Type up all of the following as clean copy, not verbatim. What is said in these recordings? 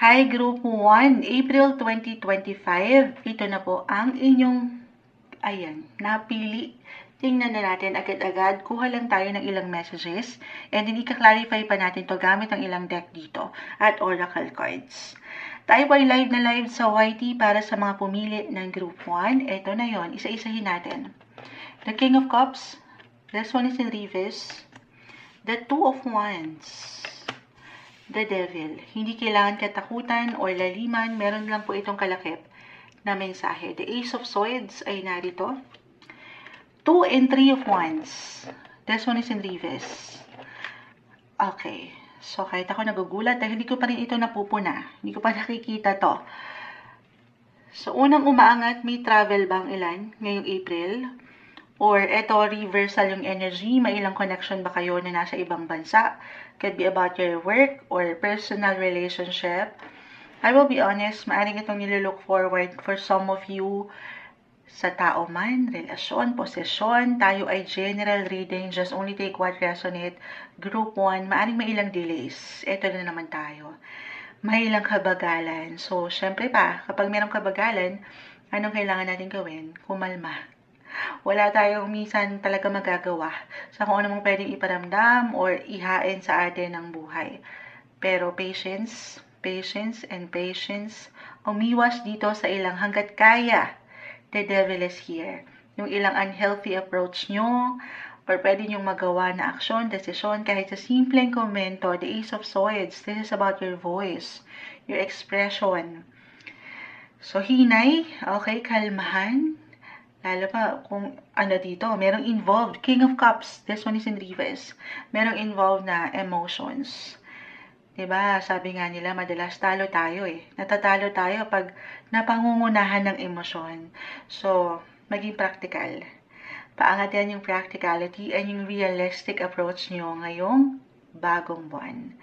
Hi Group 1, April 2025. Ito na po ang inyong, napili. Tingnan na natin agad-agad. Kuha lang tayo ng ilang messages and then ika-clarify pa natin to gamit ang ilang deck dito at oracle cards. Tayo po ay live na live sa YT para sa mga pumili ng Group 1. Ito na yon, isa-isahin natin. The King of Cups, this one is in reverse. The Two of Wands. The Devil. Hindi kailangan katakutan o laliman. Meron lang po itong kalakip na mensahe. The Ace of Swords ay narito. 2 and 3 of Wands. This one is in reverse. Okay. So, kahit ako nagugulat dahil hindi ko pa rin ito napupuna. Hindi ko pa nakikita to. So, unang umaangat, may travel bang ilan ngayong April? Or eto, reversal yung energy, may ilang connection ba kayo na nasa ibang bansa? Could be about your work or personal relationship. I will be honest, maaaring itong nililook forward for some of you sa tao man, relasyon, posesyon. Tayo ay general reading, just only take what resonate. Group 1, maaaring may ilang delays. Ito na naman tayo. May ilang kabagalan. So, syempre pa, kapag mayroong kabagalan, anong kailangan natin gawin? Kumalma. Wala tayong minsan talaga magagawa sa kung ano mong pwedeng iparamdam or ihain sa atin ng buhay. Pero patience, patience, and patience. Umiwas dito sa ilang hanggat kaya. The devil is here. Yung ilang unhealthy approach nyo or pwede nyong magawa na aksyon, desisyon, kahit sa simpleng komento. The Ace of Swords, this is about your voice, your expression. So, hinay, okay, kalmahan. Lalo pa kung ano dito, merong involved. King of Cups, this one is in reverse. Merong involved na emotions. Diba? Sabi nga nila, madalas talo tayo eh. Natatalo tayo pag napangungunahan ng emosyon. So, maging practical. Paangat yan yung practicality and yung realistic approach nyo ngayong bagong buwan.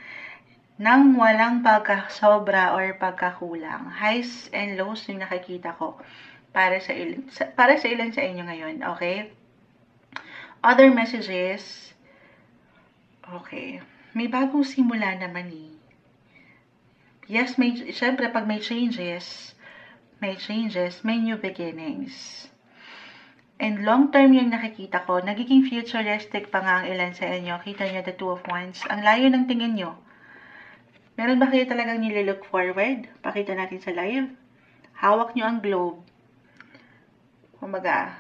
Nang walang pagkasobra or pagkakulang. Highs and lows yung nakikita ko para sa ilan sa inyo ngayon, okay? Other messages, okay. May bagong simula naman eh. Yes, syempre pag may changes, may new beginnings. And long term yung nakikita ko, nagiging futuristic pa nga ang ilan sa inyo. Kita nyo the Two of Wands. Ang layo ng tingin nyo. Meron ba kayo talagang nililook forward? Pakita natin sa live. Hawak nyo ang globe. Kumbaga,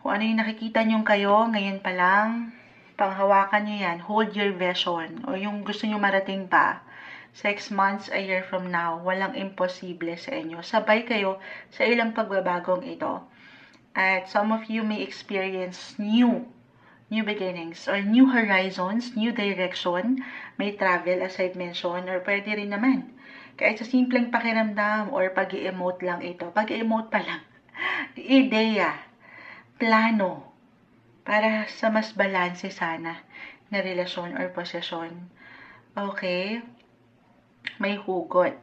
kung ano yung nakikita nyo kayo, ngayon pa lang, panghawakan nyo yan, hold your vision, o yung gusto nyo marating pa, 6 months, a year from now, walang imposible sa inyo. Sabay kayo sa ilang pagbabagong ito. At some of you may experience new beginnings, or new horizons, new direction, may travel, as I've mentioned, or pwede rin naman, kahit sa simpleng pakiramdam, or pag-i-emote lang ito, pag-i-emote pa lang, ideya, plano, para sa mas balanse sana na relasyon or posesyon. Okay? May hugot.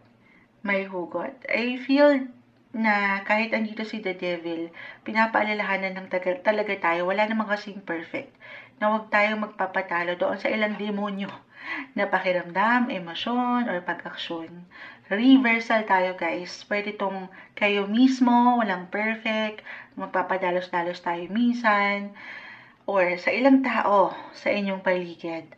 I feel na kahit andito si the devil, pinapaalalahanan ng talaga tayo, wala namang kasing perfect, na huwag tayong magpapatalo doon sa ilang demonyo na pakiramdam, emosyon, or pag-aksyon. Reversal tayo guys. Pwede itong kayo mismo, walang perfect, magpapadalos-dalos tayo minsan, or sa ilang tao sa inyong paligid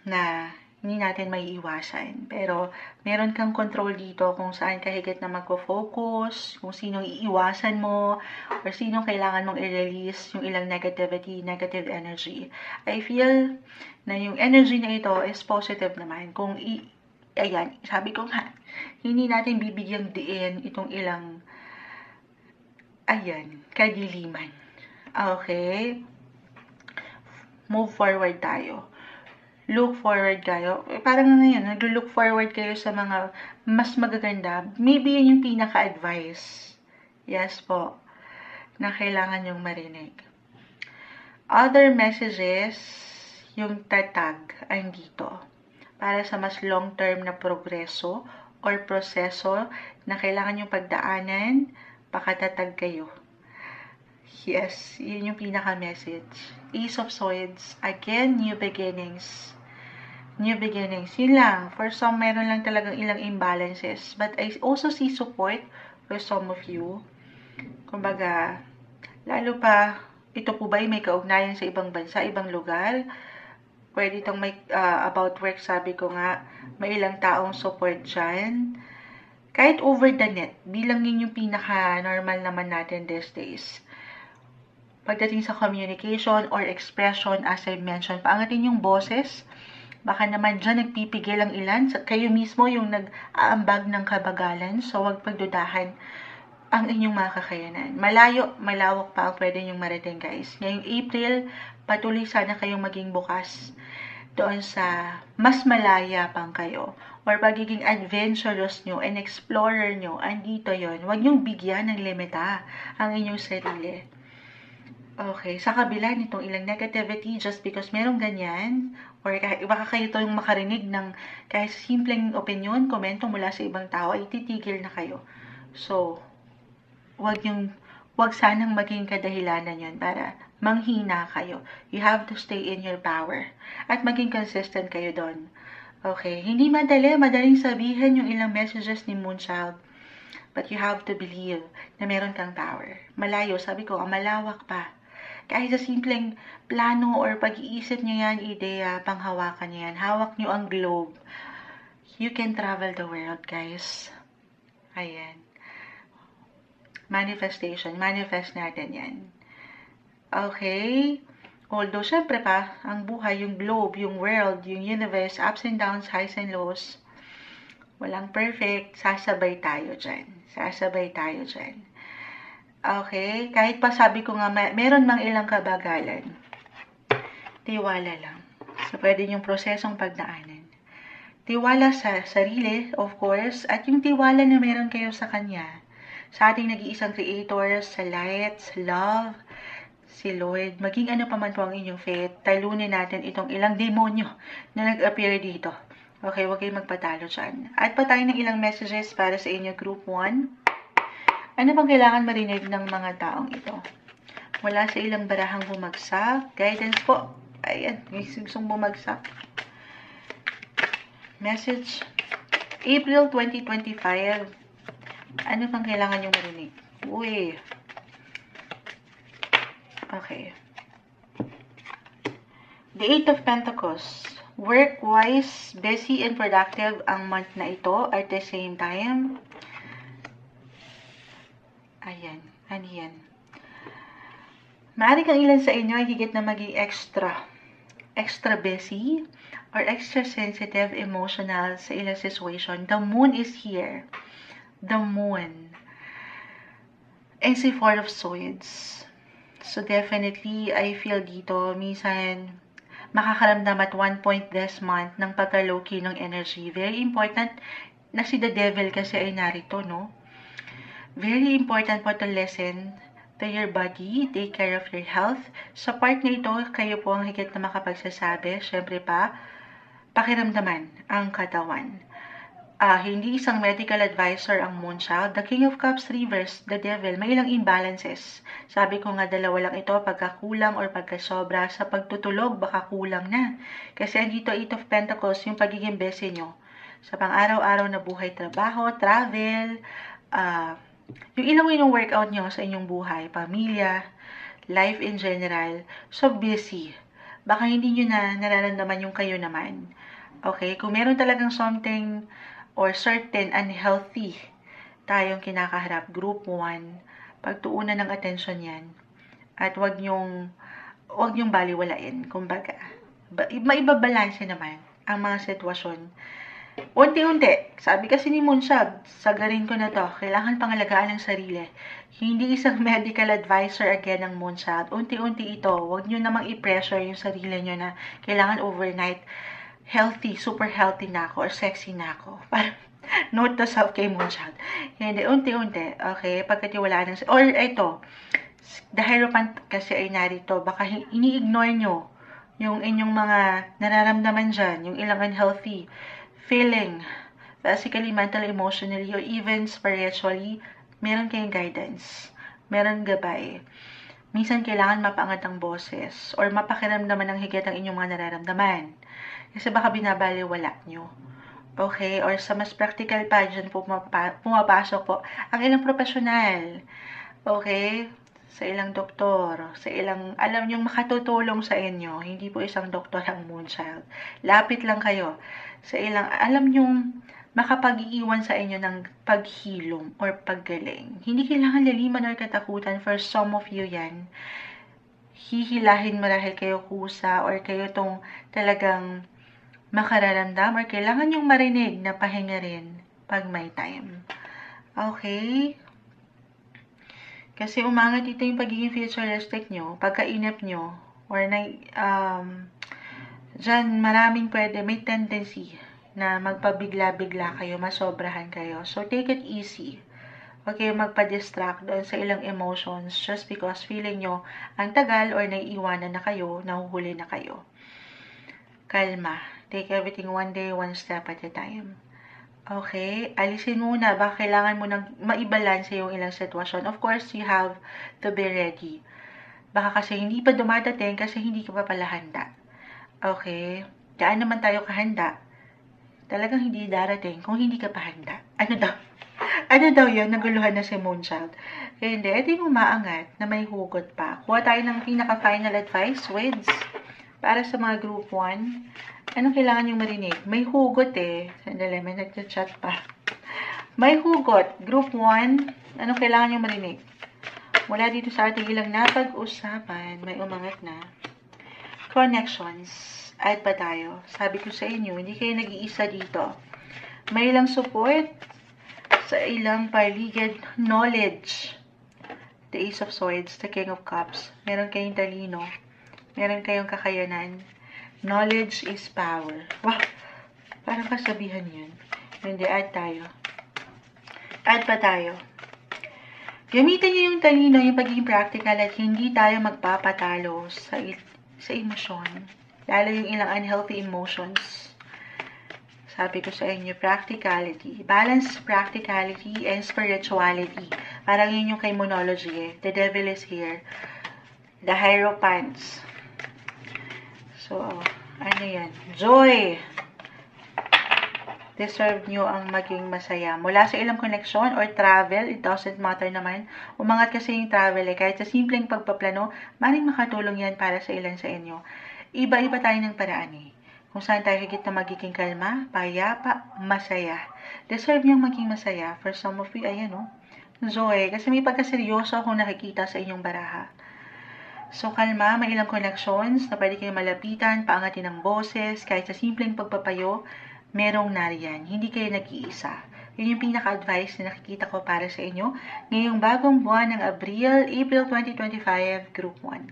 na hindi natin may iwasan. Pero meron kang control dito kung saan ka higit na magpo-focus, kung sino iiwasan mo, or sino kailangan mong i-release yung ilang negativity, negative energy. I feel na yung energy na ito is positive naman. Ayan, sabi ko nga, hindi natin bibigyang diin itong ilang, kadiliman. Okay? Move forward tayo. Look forward kayo. Parang ngayon, nag-look forward kayo sa mga mas magaganda. Maybe yun yung pinaka-advice. Yes po. Na kailangan yung marinig. Other messages, yung tatag ay dito. Para sa mas long-term na progreso or proseso na kailangan yung pagdaanan, pakatatag kayo. Yes, yun yung pinaka-message. Ace of Swords, again, new beginnings. New beginnings. Yun lang. For some, meron lang talagang ilang imbalances. But I also see support for some of you. Kumbaga, lalo pa, ito po ba ay may kaugnayan sa ibang bansa, ibang lugar? Pwede itong may about work, sabi ko nga, may ilang taong support dyan. Kahit over the net, bilang yun yung pinaka-normal naman natin these days. Pagdating sa communication or expression, as I mentioned, paangatin yung boses. Baka naman dyan nagpipigil ang ilan. Kayo mismo yung nag-aambag ng kabagalan. So, huwag pagdudahan ang inyong mga kakayanan. Malayo, malawak pa ang pwede nyong marating, guys. Ngayong April, patuloy sana kayong maging bukas doon sa mas malaya pang kayo. Or pagiging adventurous nyo and explorer nyo, andito yon. Huwag nyong bigyan ng limita ang inyong sarili. Okay, sa kabila nitong ilang negativity, just because merong ganyan, or baka kayo to yung makarinig ng kahit simpleng opinion, komento mula sa ibang tao, ay titigil na kayo. So, wag sanang maging kadahilanan yun para manghina kayo. You have to stay in your power. At maging consistent kayo doon. Okay, hindi madaling sabihin yung ilang messages ni Moonchild. But you have to believe na meron kang power. Malayo, sabi ko, malawak pa. Kahit sa simpleng plano or pag-iisip nyo yan, ideya, panghawakan nyo yan, hawak nyo ang globe. You can travel the world, guys. Ayan. Manifestation. Manifest natin yan. Okay? Although, syempre pa, ang buhay, yung globe, yung world, yung universe, ups and downs, highs and lows, walang perfect, sasabay tayo dyan. Sasabay tayo dyan. Okay? Kahit pa sabi ko nga, meron mang ilang kabagalan, tiwala lang. So, pwede yung prosesong pagdaanan. Tiwala sa sarili, of course, at yung tiwala na meron kayo sa Kanya. Sa ating nag-iisang Creator, sa light, sa love, si Lord, maging ano pa man po ang inyong faith, talunin natin itong ilang demonyo na nag-appear dito. Okay, huwag kayong magpatalo dyan. At pa tayo ng ilang messages para sa inyo, Group 1. Ano bang kailangan marinig ng mga taong ito? Wala sa ilang barahang bumagsak. Guidance po. Ayan, may gustong bumagsak. Message, April 2025. Ano bang kailangan nyo marinig? Uy. Okay. The Eight of Pentacles. Work-wise, busy and productive ang month na ito at the same time. Ayan. Ano yan? Maaari kang ilan sa inyo ay higit na maging extra busy or extra sensitive, emotional sa ilang situation. The moon is here. The moon. And si Four of Swords. So definitely, I feel dito, minsan, makakaramdam at one point this month ng pagka-low-key ng energy. Very important na si the devil kasi ay narito, no? Very important po to listen to your body, take care of your health. Sa part na ito, kayo po ang higit na makapagsasabi. Siyempre pa, pakiramdaman ang katawan. Hindi isang medical advisor ang Moonchild. The King of Cups reverse, the devil, may ilang imbalances. Sabi ko nga dalawa lang ito, pagkakulang or pagkasobra. Sa pagtutulog, baka kulang na. Kasi andito, Eight of Pentacles, yung pagiging busy nyo. Sa pang-araw-araw na buhay, trabaho, travel, yung ilang yung workout nyo sa inyong buhay, pamilya, life in general, so busy. Baka hindi nyo na nararamdaman yung kayo naman. Okay? Kung meron talagang something or certain unhealthy tayong kinakaharap, Group 1, pagtuunan ng atensyon yan. At wag nyong baliwalain. Kumbaga, maibabalanse naman ang mga sitwasyon. Unti-unti, sabi kasi ni Moonchild, sagarin ko na to, kailangan pangalagaan ng sarili. Hindi isang medical advisor again ng Moonchild. Unti-unti ito, huwag nyo namang i-pressure yung sarili nyo na kailangan overnight healthy, super healthy na ako, or sexy na ako. Parang, note to self kay Moonchild. Hindi, unti-unti, okay, pagkatiwalaan ng, or ito, the Hierophant kasi ay narito, baka ini-ignore nyo yung inyong mga nararamdaman dyan, yung ilang unhealthy feeling, physically, mentally, emotionally, or even spiritually, meron kayong guidance, meron gabay. Minsan kailangan mapaangat ang boses or mapakiramdaman ng higit ang inyong mga nararamdaman. Kasi baka binabaliwala nyo. Okay? Or sa mas practical pa, dyan pumapasok po ang ilang profesional. Okay? Sa ilang doktor, sa ilang, alam nyong makatutulong sa inyo. Hindi po isang doktor ang Moonchild. Lapit lang kayo sa ilang, alam nyong makapag-iiwan sa inyo ng paghilom or paggaling. Hindi kailangan laliman or katakutan. For some of you yan, hihilahin marahil kayo kusa or kayo tong talagang makararamdam or kailangan yung marinig na pahinga rin pag may time. Okay? Kasi umangat dito yung pagiging futuristic nyo, pagkainip nyo, or dyan maraming pwede, may tendency na magpabigla-bigla kayo, masobrahan kayo. So, take it easy. Huwag kayo magpa-distract doon sa ilang emotions just because feeling nyo ang tagal or naiiwanan na kayo, nahuhuli na kayo. Kalma. Take everything one day, one step at a time. Okay? Alisin muna. Baka kailangan mo nang maibalance yung ilang sitwasyon. Of course, you have to be ready. Baka kasi hindi pa dumadating kasi hindi ka pa pala handa. Okay? Daan naman tayo kahanda. Talagang hindi darating kung hindi ka pa handa. Ano daw? Ano daw yun? Naguluhan na si Moonchild. Kaya hindi. Ito yung umaangat na may hugot pa. Kuha tayo ng pinaka-final advice, Wids. Para sa mga group 1, anong kailangan yung marinig? May hugot eh. Sandali, may nagchat pa. May hugot. Group 1, anong kailangan yung marinig? Mula dito sa ating ilang napag-usapan, may umangat na. Connections. Add pa tayo. Sabi ko sa inyo, hindi kayo nag-iisa dito. May ilang support sa ilang paligid. Knowledge. The Ace of Swords, the King of Cups. Meron kayong talino. Meron kayong kakayanan. Knowledge is power. Wow! Parang kasabihan yun. Hindi, add tayo. Add pa tayo. Gamitin nyo yung talino, yung pagiging practical at hindi tayo magpapatalo sa emosyon. Lalo yung ilang unhealthy emotions. Sabi ko sa inyo, practicality. Balance practicality and spirituality. Parang yun yung kay Moonology eh. The devil is here. The Hierophants. So, ano yan? Joy! Deserve nyo ang maging masaya. Mula sa ilang connection or travel, it doesn't matter naman. Umangat kasi yung travel eh. Kahit sa simpleng pagpaplano, maring makatulong yan para sa ilan sa inyo. Iba-iba tayo ng paraan eh. Kung saan tayo higit na magiging kalma, payapa, masaya. Deserve nyo maging masaya. For some of you, ayan o. Joy. Kasi may pagkaseryoso akong nakikita sa inyong baraha. So, kalma, may ilang connections na pwede kayong malapitan, paangatin ng boses, kahit sa simpleng pagpapayo, merong nariyan. Hindi kayo nag-iisa. Yun yung pinaka-advice na nakikita ko para sa inyo ngayong bagong buwan ng April 2025, Group 1.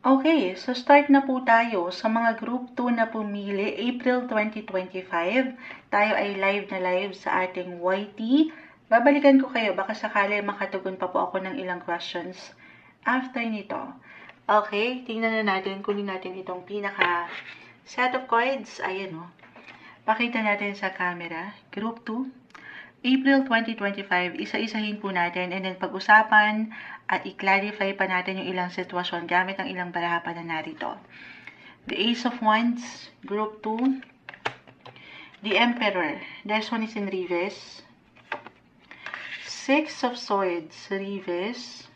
Okay, so start na po tayo sa mga Group 2 na pumili, April 2025. Tayo ay live na live sa ating YT. Babalikan ko kayo, baka sakali makatugon pa po ako ng ilang questions after nito. Okay, tingnan na natin, kunin natin itong pinaka set of cards. Ayan o. Pakita natin sa camera. Group 2, April 2025. Isa-isahin po natin and then pag-usapan at i-clarify pa natin yung ilang sitwasyon gamit ang ilang baraha pa na narito. The Ace of Wands, Group 2. The Emperor. This one is in reverse. Six of Swords, reverse.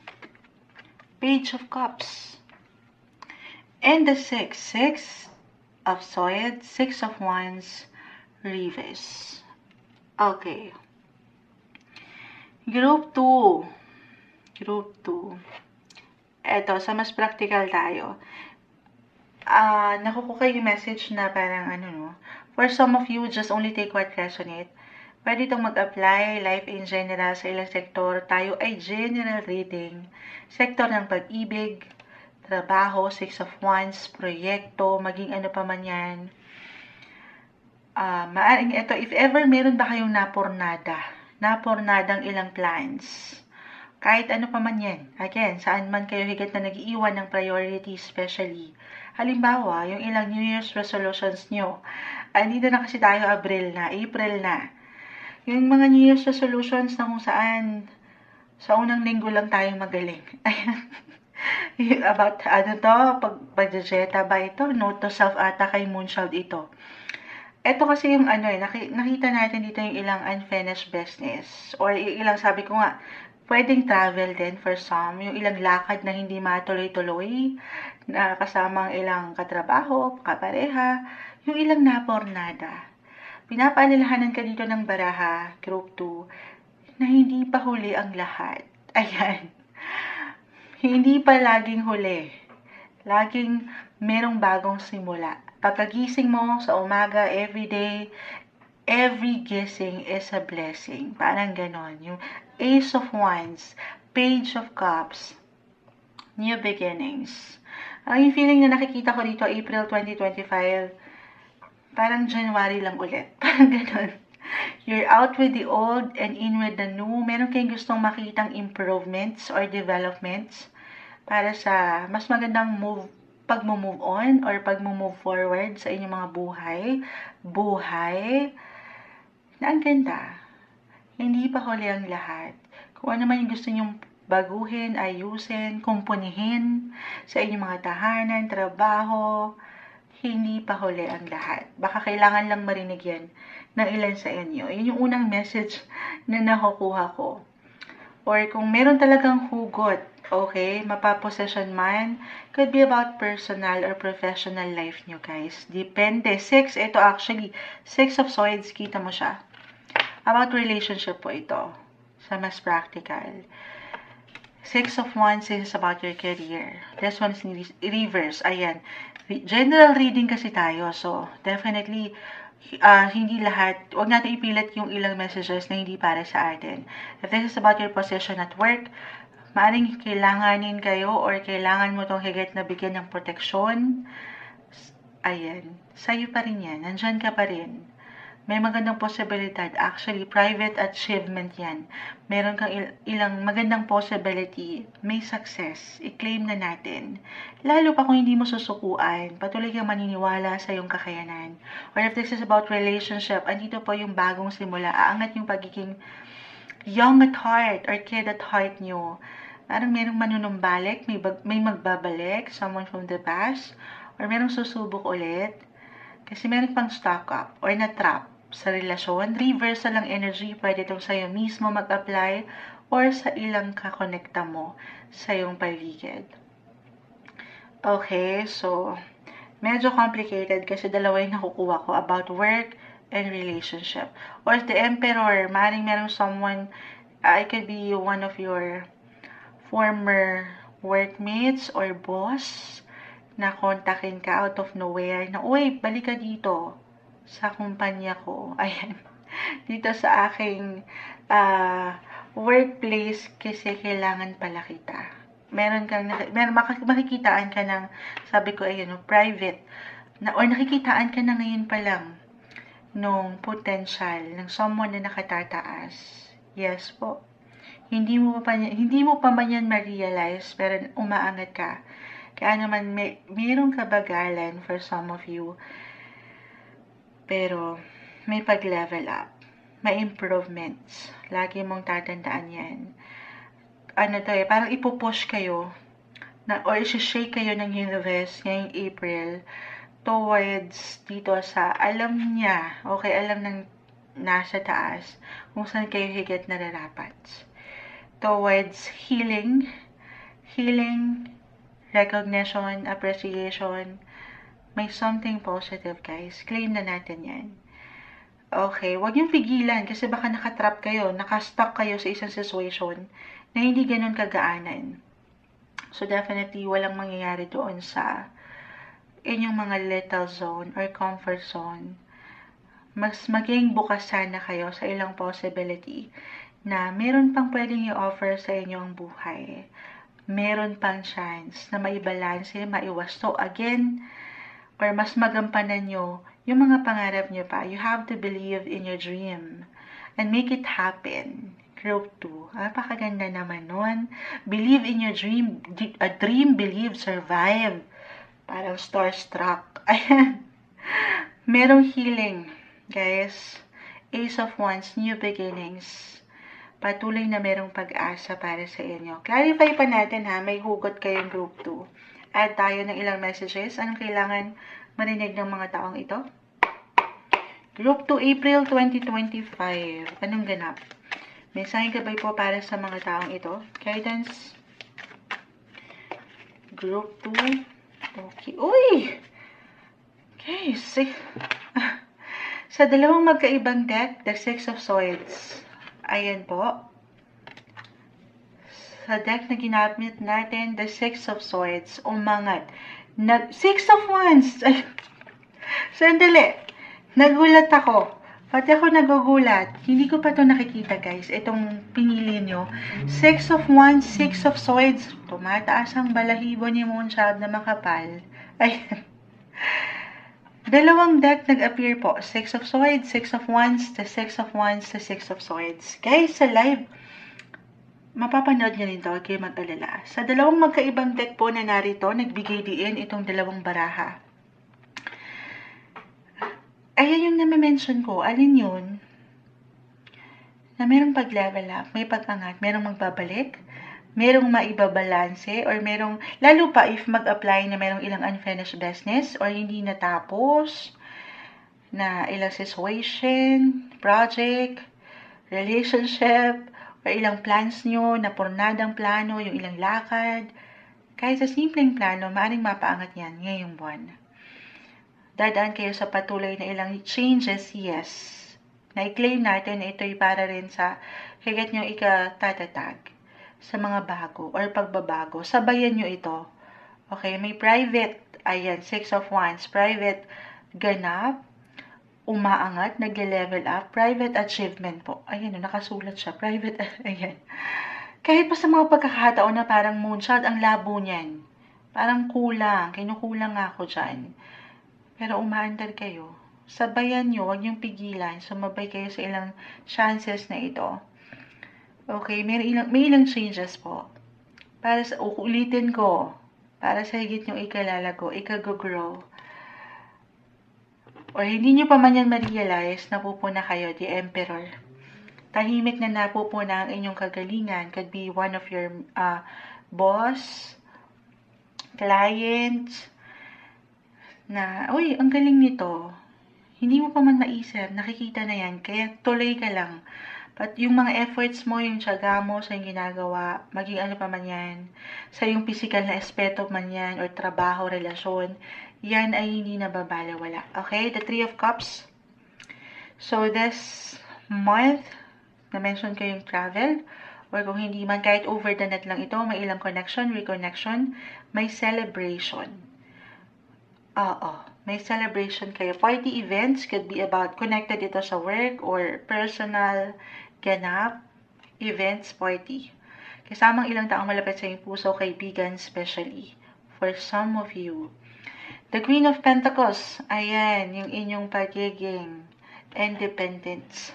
Page of Cups. And the Six of Swords, Six of Wands, reverse. Okay. Group 2. Group 2. Eto, sa mas practical tayo. Nakukuha yung message na parang ano no. For some of you, just only take what resonate. Pwede itong mag-apply, life in general, sa ilang sektor. Tayo ay general reading. Sektor ng pag-ibig, trabaho, Six of Wands, proyekto, maging ano pa man yan. Maaring ito, if ever meron ba kayong napornadang ilang plans, kahit ano pa man yan. Again, saan man kayo higit na nag-iiwan ng priority, especially. Halimbawa, yung ilang New Year's resolutions nyo. Andito na kasi tayo, April na. Yung mga New Year's resolutions na kung saan sa unang linggo lang tayo magaling. About, ano to, pag-jeta ba ito? Note to self ata kay Moonchild ito. Ito kasi yung ano nakita natin dito yung ilang unfinished business. Or ilang, sabi ko nga, pwedeng travel din for some. Yung ilang lakad na hindi matuloy-tuloy, na kasama ang ilang katrabaho, kapareha, yung ilang napornada. Pinapaalalahanan ka dito ng baraha, group 2, na hindi pa huli ang lahat. Ayan. Hindi pa laging huli. Laging merong bagong simula. Pagkagising mo sa umaga, everyday, every gising is a blessing. Parang ganon. Yung Ace of Wands, Page of Cups, New Beginnings. Yung feeling na nakikita ko dito, April 2025, parang January lang ulit. Parang ganon. You're out with the old and in with the new. Meron kayong gustong makitang improvements or developments para sa mas magandang pag-move on or pag-move forward sa inyong mga buhay na ang ganda. Hindi pa huli ang lahat. Kung ano man yung gusto nyong baguhin, ayusin, kumpunihin sa inyong mga tahanan, trabaho, hindi pa huli ang lahat. Baka kailangan lang marinig yan ng ilan sa inyo. Yun yung unang message na nakukuha ko. Or kung meron talagang hugot, okay, mapaposession man, could be about personal or professional life nyo, guys. Depende. Ito actually, 6 of Swords, kita mo siya. About relationship po ito, sa mas practical. 6 of Wands is about your career. This one is reverse. Ayan. General reading kasi tayo. So, definitely, hindi lahat, huwag natin ipilit yung ilang messages na hindi para sa atin. If this is about your position at work, maaaring kailanganin kayo or kailangan mo tong higit na bigyan ng proteksyon. Ayan. Sa'yo pa rin yan. Nandyan ka pa rin. May magandang posibilidad. Actually, private achievement yan. Meron kang ilang magandang possibility. May success. I-claim na natin. Lalo pa kung hindi mo susukuan. Patuloy kang maniniwala sa iyong kakayanan. Or if this is about relationship, andito po yung bagong simula. Aangat yung pagiging young at heart or kid at heart nyo. Parang merong manunumbalik, may magbabalik, someone from the past, or merong susubok ulit. Kasi meron pang stock up or na-trap sa relasyon. Reversal ang energy, pwede itong sa'yo mismo mag-apply or sa ilang kakonekta mo sa iyong paligid. Okay, so medyo complicated kasi dalawa yung nakukuha ko about work and relationship. Or the Emperor, maaaring merong someone, it could be one of your former workmates or boss na kontakin ka out of nowhere na, uy, balik ka dito sa kumpanya ko. Ayan. Dito sa aking workplace kasi kailangan pala kita. Makikitaan ka ng, sabi ko, ayun, private, or nakikitaan ka na ngayon pa lang nung potential ng someone na nakatataas. Yes po. Hindi mo pa man yan ma-realize, pero umaangat ka. Kaya naman, mayroong kabagalan for some of you. Pero, may pag-level up. May improvements. Lagi mong tatandaan yan. Parang ipupush kayo, or isi-shake kayo ng universe ngayong April, towards dito sa alam niya, okay, alam ng nasa taas, kung saan kayo higit nararapat. Towards healing, recognition, appreciation. May something positive, guys. Claim na natin yan. Okay, huwag yung pigilan kasi baka nakatrap kayo, nakastuck kayo sa isang situation na hindi ganun kagaanan. So, definitely, walang mangyayari doon sa inyong mga little zone or comfort zone. Mas maging bukas sana kayo sa ilang possibility na meron pang pwedeng i-offer sa inyong buhay. Meron pang chance na maibalanse, maiwasto again, or mas magampanan nyo yung mga pangarap nyo pa. You have to believe in your dream and make it happen. Group 2. Napakaganda naman nun. Believe in your dream. A dream, believe, survive. Parang starstruck. Ayan. Merong healing, guys. Ace of Wands, new beginnings. patuloy na merong pag-asa para sa inyo. Clarify pa natin ha, may hugot kayong group 2. Add tayo ng ilang messages. Anong kailangan marinig ng mga taong ito? Group 2, April 2025. Anong ganap? Mensaheng gabay po para sa mga taong ito. Guidance. Group 2. Okay. Uy! Okay. Sa dalawang magkaibang deck, the Six of Swords. Ayan po. Sa deck na ginamit natin, the Six of Swords, umangat. Six of Wands! Ay, sandali. Nagulat ako. Pati ako nagugulat. Hindi ko pa to nakikita, guys. Itong pinili nyo. Six of Wands, Six of Swords. Tumataas ang balahibo ni Moonchild na makapal. Ayan. Dalawang deck nag-appear po. Six of Swords, Six of Wands, the Six of Wands, the Six of Swords. Guys, sa live, mapapanood nyo rin to, huwag kayo mag-alala. Sa dalawang magkaibang deck po na narito, nagbigay din itong dalawang baraha. Ayan yung nami-mention ko. Alin yun? Na merong pag-level up, may pag-angat, merong magbabalik, merong maibabalanse, or merong, lalo pa if mag-apply na merong ilang unfinished business, or hindi natapos, na ilang situation, project, relationship, or ilang plans nyo, na pornadang plano, yung ilang lakad. Kahit sa simpleng plano, maaaring mapaangat yan ngayong buwan. Dadaan kayo sa patuloy na ilang changes, yes. Na-claim natin na ito'y para rin sa kagat nyo ikatatag sa mga bago or pagbabago. Sabayan nyo ito. Okay, may private, ayan, Six of Wands, private ganap, umaangat, nag-level up, private achievement po. Ayan, nakasulat siya, private, ayan. Kahit pa sa mga pagkakataon na parang Moonchild, ang labo niyan. Parang kulang, kinukulang ako dyan. Pero umaandar kayo. Sabayan nyo, huwag niyong pigilan. Sumabay kayo sa ilang chances na ito. Okay, may ilang changes po. Para sa, ulitin ko, para sa higit yung ikalalago, ikago-grow. Or hindi nyo pa man yan ma-realize, napupuna kayo, the Emperor. Tahimik na napupuna ang inyong kagalingan. Could be one of your boss, clients, na, uy, ang galing nito. Hindi mo pa man naisip, nakikita na yan, kaya tuloy ka lang. But yung mga efforts mo, yung tiyaga mo sa yung ginagawa, maging ano pa man yan, sa yung physical na aspeto man yan, or trabaho, relasyon, yan ay hindi nababalewala. Okay? The Three of Cups. So, this month, na-mention ko yung travel, or kung hindi man, kahit over the net lang ito, may ilang connection, reconnection, may celebration. May celebration kayo. Party events could be about connected ito sa work or personal ganap, events, party. Kasamang ilang taong malapit sa iyong puso, kaibigan, especially for some of you. The Queen of Pentacles, ayan, yung inyong pagiging independence.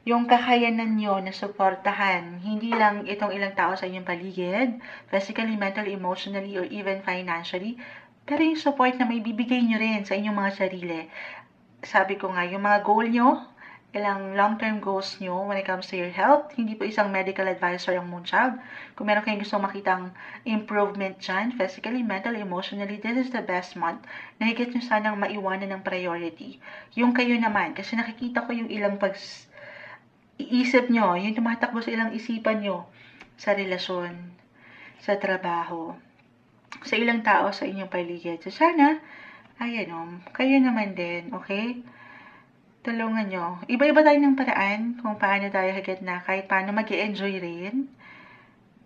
Yung kakayanan nyo na suportahan, hindi lang itong ilang tao sa inyong paligid, physically, mentally, emotionally, or even financially, pero yung support na may bibigay nyo rin sa inyong mga sarili. Sabi ko nga, yung mga goal nyo, ilang long-term goals nyo when it comes to your health, hindi po isang medical advisor ang Moonchild. Kung meron kayong gusto makitang improvement dyan, physically, mentally, emotionally, this is the best month. Nahigit nyo sanang maiwanan ng priority. Yung kayo naman, kasi nakikita ko yung ilang iisip nyo, yung tumatakbo sa ilang isipan nyo, sa relasyon, sa trabaho, sa ilang tao sa inyong paligid. So, sana, ayan kayo naman din, okay? Tulungan nyo. Iba-iba tayo ng paraan kung paano tayo higit na kahit paano mag-i-enjoy rin.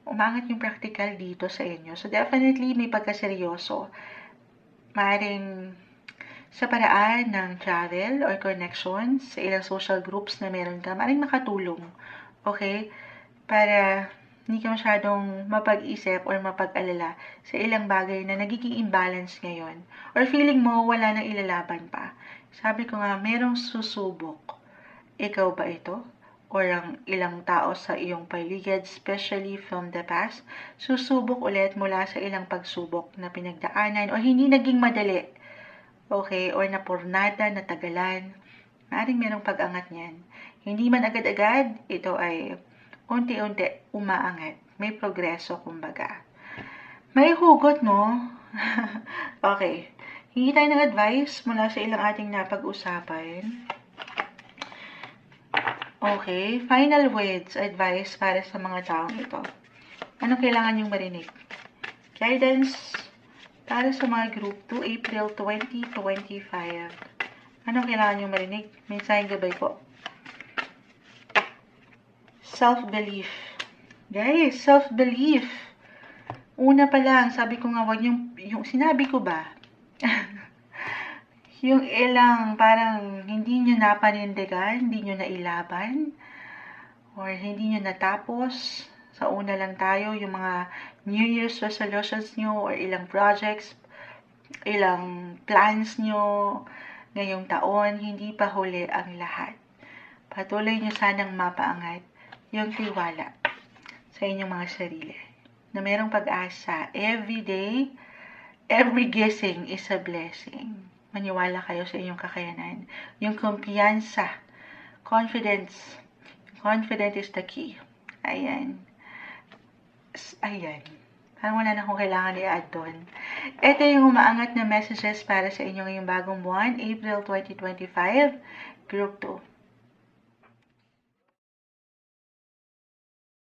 Umangat yung practical dito sa inyo. So, definitely, may pagkaseryoso. Maaaring sa paraan ng travel or connections sa ilang social groups na meron ka, maaaring makatulong, okay? Para hindi ka masyadong mapag-isip or mapag-alala sa ilang bagay na nagiging imbalance ngayon. Or feeling mo wala nang ilalaban pa. Sabi ko nga, merong susubok. Ikaw ba ito? Or ang ilang tao sa iyong paligid, especially from the past, susubok ulit mula sa ilang pagsubok na pinagdaanan o hindi naging madali. Okay? Or napurnada, natagalan. Maaaring merong pag-angat niyan. Hindi man agad-agad, ito ay unti-unti umaangat. May progreso, kumbaga. May hugot, no? Okay. Hingi tayo ng advice mula sa ilang ating napag-usapan. Okay. Final words, advice para sa mga taong ito. Anong kailangan niyong marinig? Guidance para sa mga Group 2, April 2025. Anong kailangan niyong marinig? Mensaheng gabay po. Self-belief. Guys, self-belief. Una pa lang, sabi ko nga, wag yung sinabi ko ba? Yung ilang parang hindi nyo napanindigan, hindi nyo nailaban, or hindi nyo natapos. Sa una lang tayo, yung mga New Year's resolutions nyo, or ilang projects, ilang plans nyo ngayong taon, hindi pa huli ang lahat. Patuloy nyo sanang mapaangat yung tiwala sa inyong mga sarili. Na merong pag-asa. Every day, every gising is a blessing. Maniwala kayo sa inyong kakayanan. Yung kumpiyansa, confidence. Confident is the key. Ayan. Ayan. Parang wala na akong kailangan i-add doon. Ito yung umaangat na messages para sa inyo ngayong bagong buwan, April 2025, Group 2.